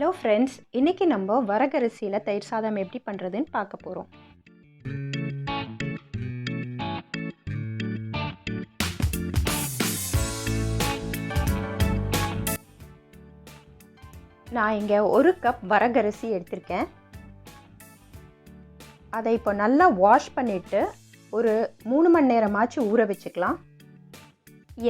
Hello friends, இன்றைக்கி நம்ம வரகரிசியில் தயிர் சாதம் எப்படி பண்ணுறதுன்னு பார்க்க போகிறோம். நான் இங்கே 1 கப் வரகரிசி எடுத்திருக்கேன். அதை இப்போ நல்லா வாஷ் பண்ணிவிட்டு ஒரு 3 மணி நேரமாச்சு ஊற வச்சுக்கலாம்.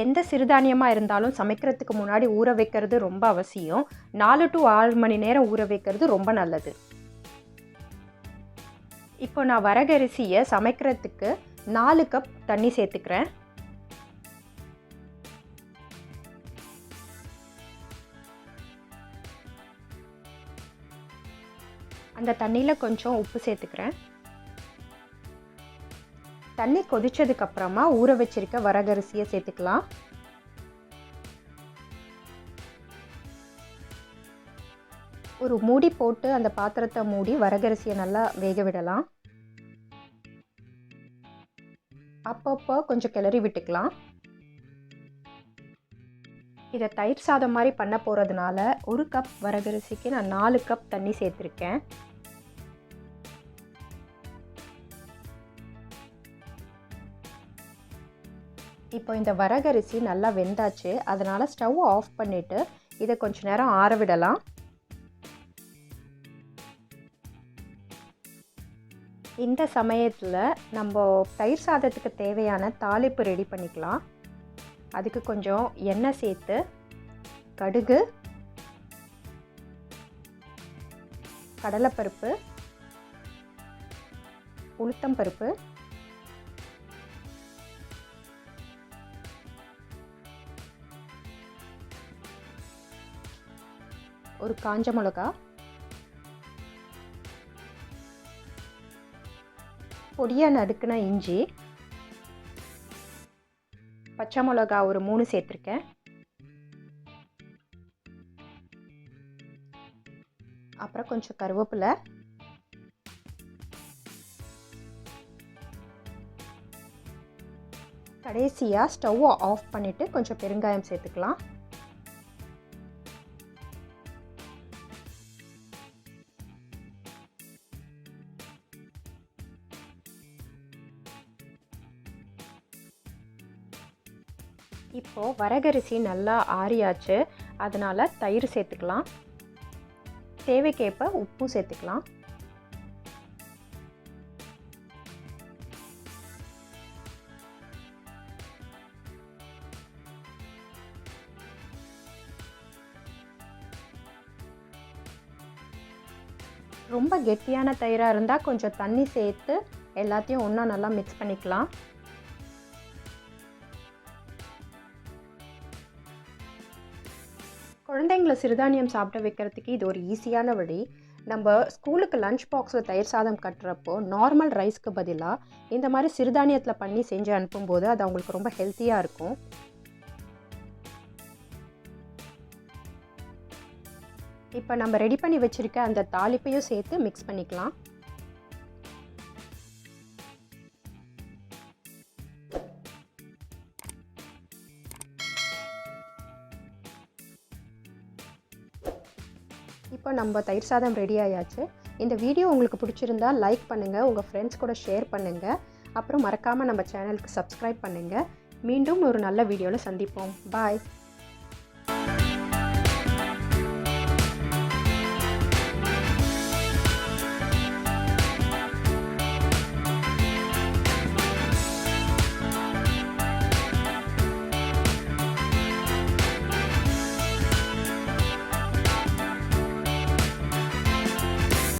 எந்த சிறுதானியமாக இருந்தாலும் சமைக்கிறதுக்கு முன்னாடி ஊற வைக்கிறது ரொம்ப அவசியம். 4 to 6 மணி நேரம் ஊற வைக்கிறது ரொம்ப நல்லது. இப்போ நான் வரகரிசியை சமைக்கிறதுக்கு 4 கப் தண்ணி சேர்த்துக்கிறேன். அந்த தண்ணியில் கொஞ்சம் உப்பு சேர்த்துக்கிறேன். தண்ணி கொதிச்சதுக்கப்புறமா ஊற வச்சிருக்க வரகரிசியை சேர்த்துக்கலாம். ஒரு மூடி போட்டு அந்த பாத்திரத்தை மூடி வரகரிசியை நல்லா வேக விடலாம். அப்பப்போ கொஞ்சம் கிளறி விட்டுக்கலாம். இதை தயிர் சாதம் மாதிரி பண்ண போகிறதுனால 1 கப் வரகரிசிக்கு நான் 4 கப் தண்ணி சேர்த்துருக்கேன். இப்போ இந்த வரகரிசி நல்லா வெந்தாச்சு. அதனால் ஸ்டவ் ஆஃப் பண்ணிவிட்டு இதை கொஞ்சம் நேரம் ஆற விடலாம். இந்த சமயத்தில் நம்ம தயிர் சாதத்துக்கு தேவையான தாளிப்பு ரெடி பண்ணிக்கலாம். அதுக்கு கொஞ்சம் எண்ணெய் சேர்த்து கடுகு, கடலைப்பருப்பு, உளுத்தம்பருப்பு, ஒரு காஞ்ச மிளகா, பொடியாக நறுக்குன இஞ்சி, பச்சை மிளகா ஒரு 3 சேர்த்துருக்கேன். அப்புறம் கொஞ்சம் கருவேப்பிலை, கடைசியாக ஸ்டவ்வை ஆஃப் பண்ணிவிட்டு கொஞ்சம் பெருங்காயம் சேர்த்துக்கலாம். இப்போது வரகரிசி நல்லா ஆறியாச்சு. அதனால் தயிர் சேர்த்துக்கலாம். தேவைக்கேற்ப உப்பு சேர்த்துக்கலாம். ரொம்ப கெட்டியான தயிராக இருந்தால் கொஞ்சம் தண்ணி சேர்த்து எல்லாத்தையும் ஒன்றா நல்லா மிக்ஸ் பண்ணிக்கலாம். குழந்தைங்களை சிறுதானியம் சாப்பிட வைக்கிறதுக்கு இது ஒரு ஈஸியான வழி. நம்ம ஸ்கூலுக்கு லஞ்ச் பாக்ஸில் தயிர் சாதம் கட்டுறப்போ நார்மல் ரைஸ்க்கு பதிலாக இந்த மாதிரி சிறுதானியத்தில் பண்ணி செஞ்சு அனுப்பும்போது அது அவங்களுக்கு ரொம்ப ஹெல்த்தியாக இருக்கும். இப்போ நம்ம ரெடி பண்ணி வச்சுருக்க அந்த தாளிப்பையும் சேர்த்து மிக்ஸ் பண்ணிக்கலாம். இப்போ நம்ம தயிர் சாதம் ரெடி ஆயாச்சு. இந்த வீடியோ உங்களுக்கு பிடிச்சிருந்தா லைக் பண்ணுங்கள், உங்கள் ஃப்ரெண்ட்ஸ் கூட ஷேர் பண்ணுங்கள். அப்புறம் மறக்காமல் நம்ம சேனலுக்கு சப்ஸ்கிரைப் பண்ணுங்கள். மீண்டும் ஒரு நல்ல வீடியோவில் சந்திப்போம். பாய்.